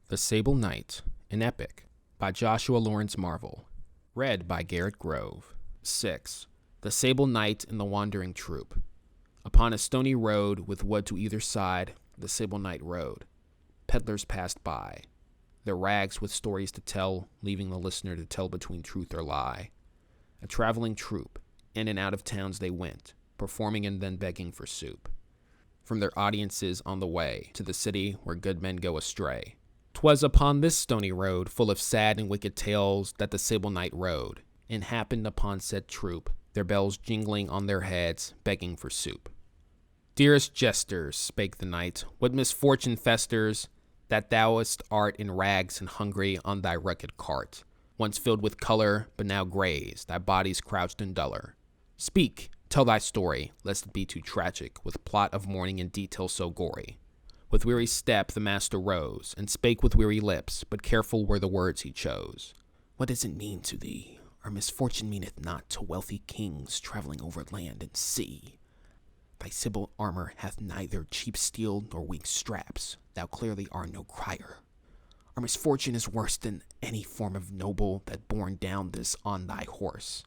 The Sable Knight, an epic, by Joshua Lawrence Marvel. Read by Garret Grove. 6. The Sable Knight and the Wandering Troop. Upon a stony road with wood to either side, the Sable Knight rode. Peddlers passed by, their rags with stories to tell, leaving the listener to tell between truth or lie. A traveling troop, in and out of towns they went, performing and then begging for soup. From their audiences on the way to the city where good men go astray. 'Twas upon this stony road, full of sad and wicked tales, that the Sable Knight rode, and happened upon said troop, their bells jingling on their heads, begging for soup. Dearest jesters, spake the knight, what misfortune festers, that thou art in rags and hungry on thy rugged cart, once filled with color, but now grays, thy body's crouched and duller. Speak, tell thy story, lest it be too tragic, with plot of mourning and detail so gory. With weary step the master rose, and spake with weary lips, but careful were the words he chose. What does it mean to thee? Our misfortune meaneth not to wealthy kings traveling over land and sea. Thy sibyl armor hath neither cheap steel nor weak straps, thou clearly art no crier. Our misfortune is worse than any form of noble that borne down this on thy horse.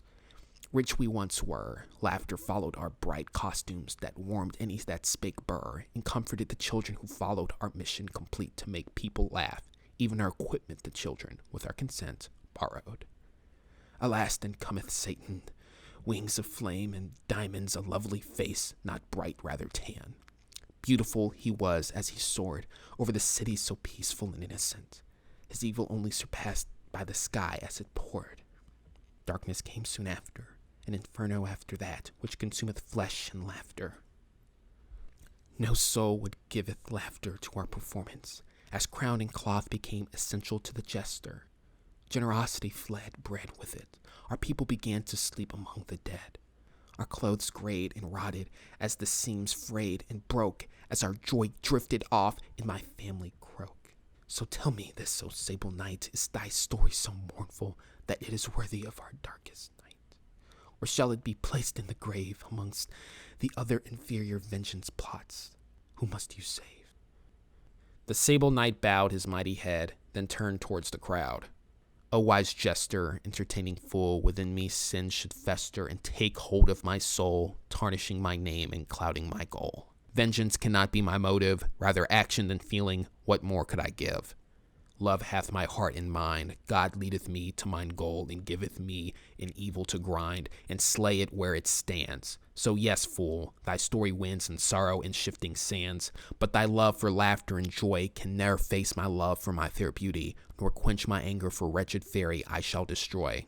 Rich we once were, laughter followed our bright costumes that warmed any that spake burr, and comforted the children who followed our mission complete to make people laugh, even our equipment the children, with our consent, borrowed. Alas, then cometh Satan, wings of flame and diamonds, a lovely face, not bright, rather tan. Beautiful he was as he soared over the city so peaceful and innocent, his evil only surpassed by the sky as it poured. Darkness came soon after, an inferno after that, which consumeth flesh and laughter. No soul would giveth laughter to our performance, as crown and cloth became essential to the jester. Generosity fled, bread with it. Our people began to sleep among the dead. Our clothes grayed and rotted as the seams frayed and broke, as our joy drifted off and my family croak. So tell me this, O Sable Knight, is thy story so mournful that it is worthy of our darkest night? Or shall it be placed in the grave amongst the other inferior vengeance plots? Who must you save? The Sable Knight bowed his mighty head, then turned towards the crowd. O wise jester, entertaining fool, within me sin should fester and take hold of my soul, tarnishing my name and clouding my goal. Vengeance cannot be my motive, rather action than feeling, what more could I give? Love hath my heart and mind, God leadeth me to mine goal, and giveth me an evil to grind, and slay it where it stands. So yes, fool, thy story wins in sorrow and shifting sands, but thy love for laughter and joy can ne'er face my love for my fair beauty, nor quench my anger for wretched fairy I shall destroy.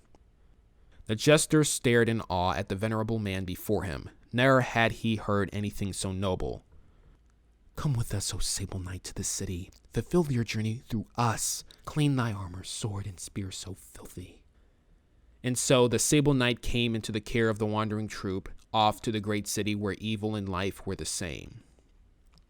The jester stared in awe at the venerable man before him. Ne'er had he heard anything so noble. Come with us, O Sable Knight, to the city. Fulfill your journey through us. Clean thy armor, sword, and spear so filthy. And so the Sable Knight came into the care of the wandering troop, off to the great city where evil and life were the same.